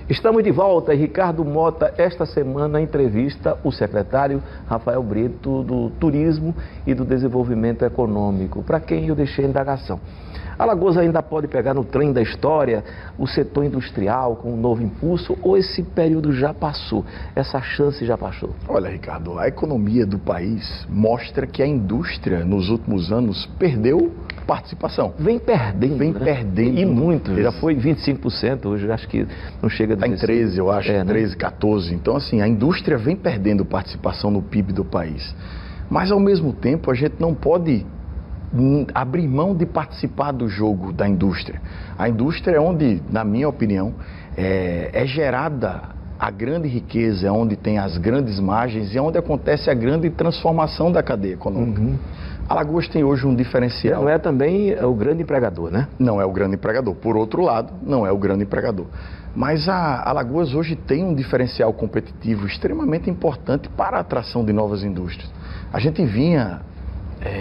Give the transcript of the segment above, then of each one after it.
Estamos de volta e Ricardo Mota, esta semana, entrevista o secretário Rafael Brito do Turismo e do Desenvolvimento Econômico, para quem eu deixei a indagação. Alagoas ainda pode pegar no trem da história o setor industrial com um novo impulso ou esse período já passou, essa chance já passou? Olha, Ricardo, a economia do país mostra que a indústria nos últimos anos perdeu participação. Vem perdendo, perdendo. E muito, já foi 25%, hoje acho que não chega a 16%. Está em 13%, eu acho, 13%, 14%. Então, assim, a indústria vem perdendo participação no PIB do país. Mas, ao mesmo tempo, a gente não pode abrir mão de participar do jogo da indústria. A indústria é onde, na minha opinião, é gerada a grande riqueza, é onde tem as grandes margens e é onde acontece a grande transformação da cadeia econômica. Alagoas tem hoje um diferencial. Não é também o grande empregador, né? Não é o grande empregador. Por outro lado, não é o grande empregador. Mas a Alagoas hoje tem um diferencial competitivo extremamente importante para a atração de novas indústrias. A gente vinha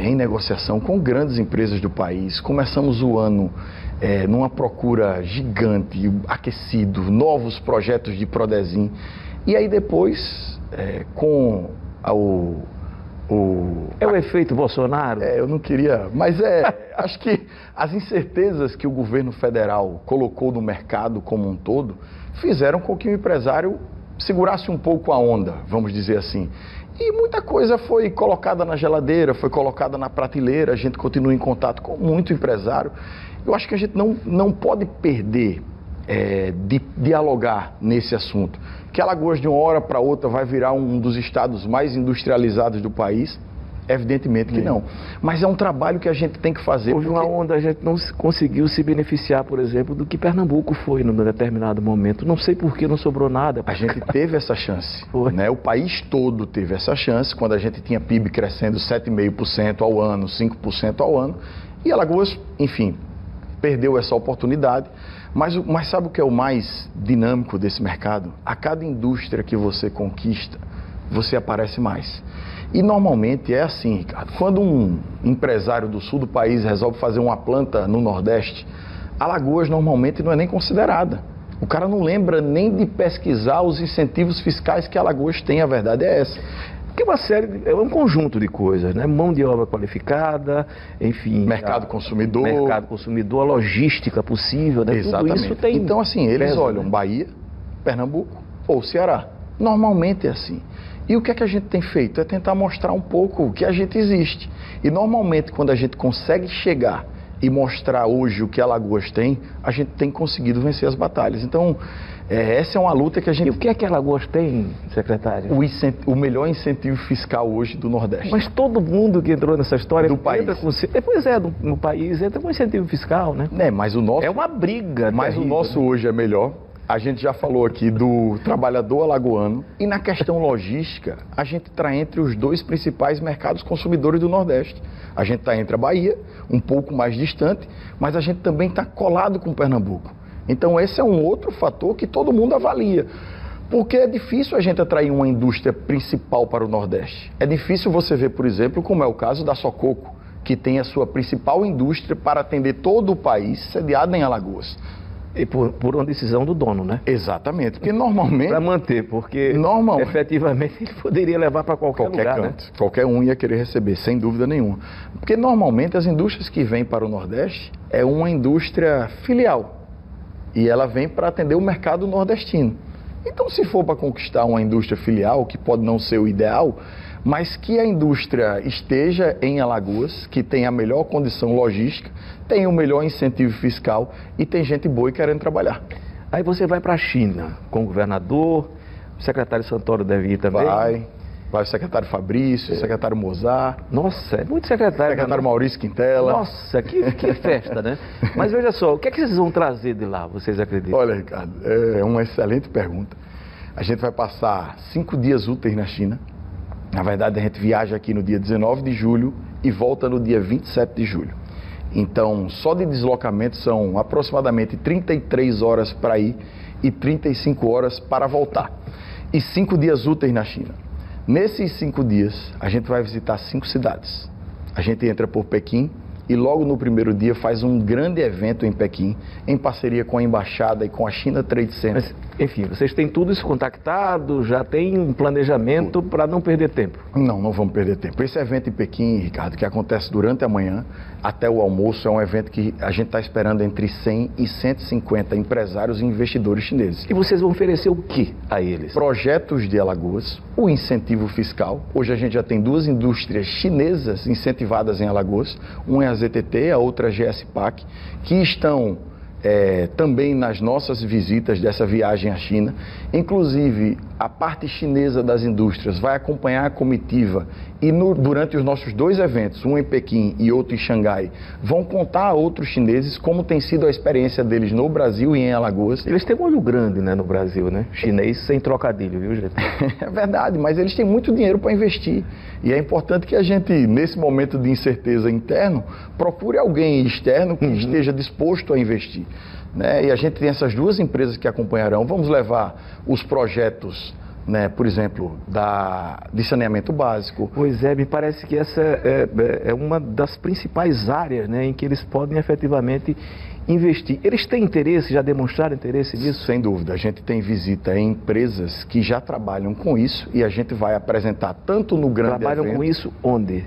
em negociação com grandes empresas do país. Começamos o ano numa procura gigante, aquecido, novos projetos de Prodesim. E aí depois, com É o efeito Bolsonaro? Eu não queria, mas acho que as incertezas que o governo federal colocou no mercado como um todo fizeram com que o empresário segurasse um pouco a onda, vamos dizer assim. E muita coisa foi colocada na geladeira, foi colocada na prateleira, a gente continua em contato com muito empresário. Eu acho que a gente não pode perder de dialogar nesse assunto. Que Alagoas de uma hora para outra vai virar um dos estados mais industrializados do país? Evidentemente que não. Mas é um trabalho que a gente tem que fazer. Houve uma onda, a gente não conseguiu se beneficiar, por exemplo, do que Pernambuco foi num determinado momento. Não sei por que não sobrou nada. A gente teve essa chance. Né? O país todo teve essa chance, quando a gente tinha PIB crescendo 7,5% ao ano, 5% ao ano. E Alagoas, enfim, perdeu essa oportunidade. Mas sabe o que é o mais dinâmico desse mercado? A cada indústria que você conquista, você aparece mais. E normalmente é assim, Ricardo, quando um empresário do sul do país resolve fazer uma planta no Nordeste, Alagoas normalmente não é nem considerada. O cara não lembra nem de pesquisar os incentivos fiscais que Alagoas tem, a verdade é essa. Porque é um conjunto de coisas, né? Mão de obra qualificada, enfim... Mercado consumidor, a logística possível, né? Exatamente. Tudo isso tem... Então, assim, eles olham Bahia, Pernambuco ou Ceará. Normalmente é assim. E o que é que a gente tem feito? É tentar mostrar um pouco que a gente existe. E normalmente, quando a gente consegue chegar e mostrar hoje o que Alagoas tem, a gente tem conseguido vencer as batalhas. Então, essa é uma luta que a gente... E o que é que Alagoas tem, secretário? O melhor incentivo fiscal hoje do Nordeste. Mas todo mundo que entrou nessa história... Do país. No país entra com incentivo fiscal, né? Mas o nosso... É uma briga. Mas terrível, o nosso hoje é melhor. A gente já falou aqui do trabalhador alagoano e na questão logística, a gente está entre os dois principais mercados consumidores do Nordeste. A gente está entre a Bahia, um pouco mais distante, mas a gente também está colado com Pernambuco. Então esse é um outro fator que todo mundo avalia. Porque é difícil a gente atrair uma indústria principal para o Nordeste. É difícil você ver, por exemplo, como é o caso da Sococo, que tem a sua principal indústria para atender todo o país, sediada em Alagoas. E por uma decisão do dono, né? Exatamente, porque normalmente... Para manter, porque efetivamente ele poderia levar para qualquer lugar, canto, né? Qualquer um ia querer receber, sem dúvida nenhuma. Porque normalmente as indústrias que vêm para o Nordeste é uma indústria filial. E ela vem para atender o mercado nordestino. Então, se for para conquistar uma indústria filial, que pode não ser o ideal, mas que a indústria esteja em Alagoas, que tem a melhor condição logística, tem o melhor incentivo fiscal e tem gente boa e querendo trabalhar. Aí você vai para a China com o governador, o secretário Santoro deve ir também. Vai o secretário Fabrício, o secretário Mozart. Nossa, é muito secretário. Secretário Maurício Quintela. Nossa, que festa, né? Mas veja só, o que é que vocês vão trazer de lá, vocês acreditam? Olha, Ricardo, é uma excelente pergunta. A gente vai passar 5 dias úteis na China. Na verdade, a gente viaja aqui no dia 19 de julho e volta no dia 27 de julho. Então, só de deslocamento são aproximadamente 33 horas para ir e 35 horas para voltar. E 5 dias úteis na China. Nesses 5 dias, a gente vai visitar 5 cidades. A gente entra por Pequim, e logo no primeiro dia faz um grande evento em Pequim, em parceria com a Embaixada e com a China Trade Center. Mas, enfim, vocês têm tudo isso contactado, já tem um planejamento para não perder tempo? Não vamos perder tempo. Esse evento em Pequim, Ricardo, que acontece durante a manhã até o almoço, é um evento que a gente está esperando entre 100 e 150 empresários e investidores chineses. E vocês vão oferecer o que a eles? Projetos de Alagoas, o incentivo fiscal. Hoje a gente já tem 2 indústrias chinesas incentivadas em Alagoas, uma é a ZTT, a outra é a GSPAC, que estão também nas nossas visitas dessa viagem à China. Inclusive, a parte chinesa das indústrias vai acompanhar a comitiva e durante os nossos 2 eventos, um em Pequim e outro em Xangai, vão contar a outros chineses como tem sido a experiência deles no Brasil e em Alagoas. Eles têm um olho grande, né, no Brasil, né? Chinês sem trocadilho, viu, gente? É verdade, mas eles têm muito dinheiro para investir. E é importante que a gente, nesse momento de incerteza interno, procure alguém externo que esteja disposto a investir. Né? E a gente tem essas 2 empresas que acompanharão. Vamos levar os projetos, né, por exemplo, de saneamento básico. Pois é, me parece que essa é uma das principais áreas, né, em que eles podem efetivamente investir. Eles têm interesse, já demonstraram interesse nisso? Sem dúvida. A gente tem visita em empresas que já trabalham com isso e a gente vai apresentar tanto no grande evento... Trabalham com isso onde?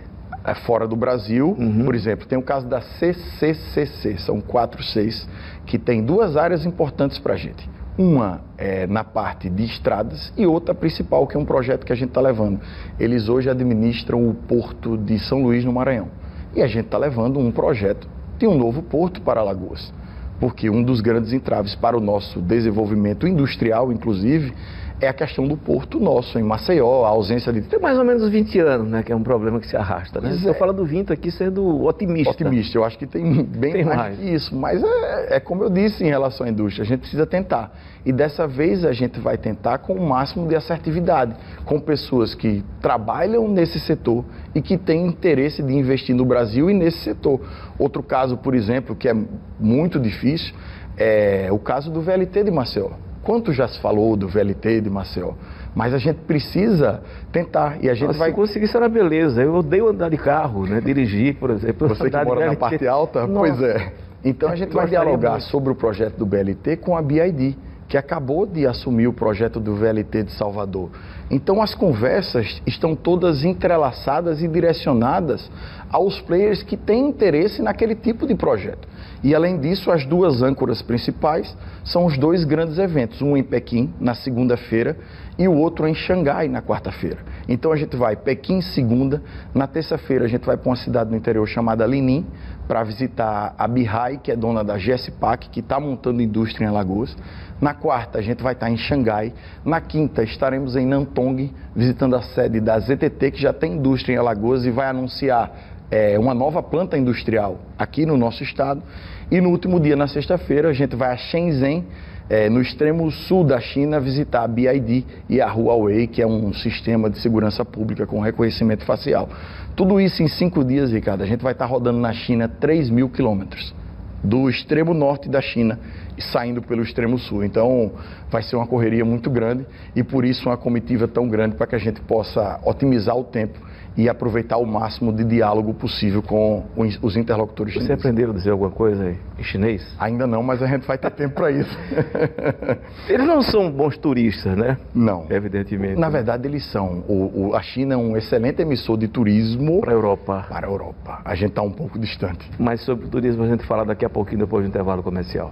Fora do Brasil, por exemplo, tem o caso da CCCC, são 4 Cs, que tem 2 áreas importantes para a gente. Uma é na parte de estradas e outra principal, que é um projeto que a gente está levando. Eles hoje administram o porto de São Luís, no Maranhão. E a gente está levando um projeto de um novo porto para Alagoas. Porque um dos grandes entraves para o nosso desenvolvimento industrial, inclusive, é a questão do porto nosso, em Maceió, a ausência de... Tem mais ou menos 20 anos, né, que é um problema que se arrasta, né? Estou falando 20 aqui sendo otimista. Otimista, eu acho que tem bem mais que isso, mas é como eu disse em relação à indústria, a gente precisa tentar. E dessa vez a gente vai tentar com o máximo de assertividade, com pessoas que trabalham nesse setor e que têm interesse de investir no Brasil e nesse setor. Outro caso, por exemplo, que é muito difícil, é o caso do VLT de Maceió. Quanto já se falou do VLT de Maceió, mas a gente precisa tentar e a gente vai... Se conseguir, será beleza. Eu odeio andar de carro, né? Dirigir, por exemplo. Você que mora na parte alta? Nossa. Pois é. Então a gente vai dialogar sobre o projeto do BLT com a BID, que acabou de assumir o projeto do VLT de Salvador. Então as conversas estão todas entrelaçadas e direcionadas aos players que têm interesse naquele tipo de projeto. E além disso, as 2 âncoras principais são os 2 grandes eventos, um em Pequim, na segunda-feira, e o outro em Xangai, na quarta-feira. Então a gente vai Pequim segunda, na terça-feira a gente vai para uma cidade no interior chamada Linim, para visitar a Bihai, que é dona da GSPAC, que está montando indústria em Alagoas. Na quarta a gente vai estar em Xangai. Na quinta estaremos em Nantong, visitando a sede da ZTT, que já tem indústria em Alagoas e vai anunciar uma nova planta industrial aqui no nosso estado. E no último dia, na sexta-feira, a gente vai a Shenzhen, no extremo sul da China, visitar a BID e a Huawei, que é um sistema de segurança pública com reconhecimento facial. Tudo isso em 5 dias, Ricardo. A gente vai estar rodando na China 3.000 quilômetros, do extremo norte da China e saindo pelo extremo sul. Então vai ser uma correria muito grande e por isso uma comitiva tão grande para que a gente possa otimizar o tempo e aproveitar o máximo de diálogo possível com os interlocutores chineses. Você aprendeu a dizer alguma coisa em chinês? Ainda não, mas a gente vai ter tempo para isso. Eles não são bons turistas, né? Não. Evidentemente. Na verdade, eles são. A China é um excelente emissor de turismo... Para a Europa. Para a Europa. A gente está um pouco distante. Mas sobre o turismo a gente fala daqui a pouquinho, depois do intervalo comercial.